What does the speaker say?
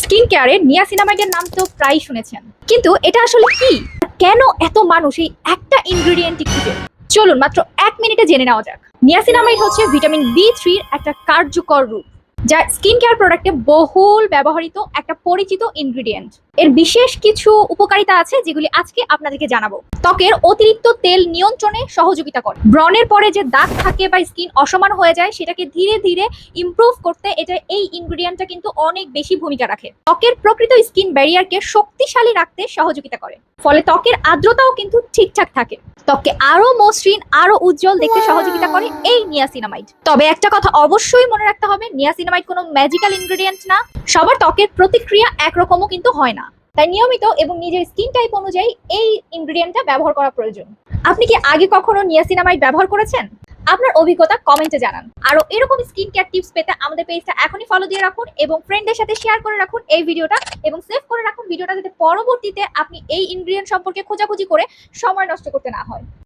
Skin কেয়ারে নিয়াসিনামাইডের নাম তো প্রায় শুনেছেন, কিন্তু এটা আসলে কি, কেন এত মানুষ এই একটা ইনগ্রেডিয়েন্টই খুঁজে? চলুন মাত্র 1 মিনিটে জেনে নেওয়া যাক। নিয়াসিনামাইড হচ্ছে ভিটামিন B3 এর একটা কার্যকর রূপ, যা স্কিন কেয়ার প্রোডাক্টে বহুল ব্যবহৃত একটা পরিচিত ইনগ্রেডিয়েন্ট। এর বিশেষ কিছু উপকারিতা আছে যেগুলি আজকে আপনাদেরকে জানাবো। ত্বকের অতিরিক্ত তেল নিয়ন্ত্রণে সহযোগিতা করে, ব্রণের পরে যে দাগ থাকে বা স্কিন অসমান হয়ে যায় সেটাকে ধীরে ধীরে ইমপ্রুভ করতে এই ইনগ্রেডিয়েন্টটা কিন্তু অনেক বেশি ভূমিকা রাখে। ত্বকের প্রকৃত স্কিন ব্যারিয়ারকে শক্তিশালী রাখতে সহযোগিতা করে, ফলে ত্বকের আর্দ্রতাও কিন্তু ঠিকঠাক থাকে। ত্বককে আরো মসৃণ, আরো উজ্জ্বল দেখতে সহযোগিতা করে এই নিয়াসিনামাইড। তবে একটা কথা অবশ্যই মনে রাখতে হবে, নিয়াসিনামাইড কোনো ম্যাজিক্যাল ইনগ্রেডিয়েন্ট না। সবার ত্বকের প্রতিক্রিয়া একরকমও কিন্তু হয় না, তাই নিয়মিত এবং নিজের স্কিন টাইপ অনুযায়ী এই ইনগ্রেডিয়েন্টটা ব্যবহার করা প্রয়োজন। আপনি কি আগে কখনো নিয়াসিনামাইড ব্যবহার করেছেন? আপনার অভিজ্ঞতা কমেন্টে জানান। আরো এরকম স্কিন কেয়ার টিপস পেতে আমাদের পেজটা এখনই ফলো দিয়ে রাখুন এবং ফ্রেন্ডদের সাথে শেয়ার করে রাখুন এই ভিডিওটা, এবং সেভ করে রাখুন ভিডিওটা, যাতে পরবর্তীতে আপনি এই ইনগ্রেডিয়েন্ট সম্পর্কে খোঁজাখুঁজি করে সময় নষ্ট করতে না হয়।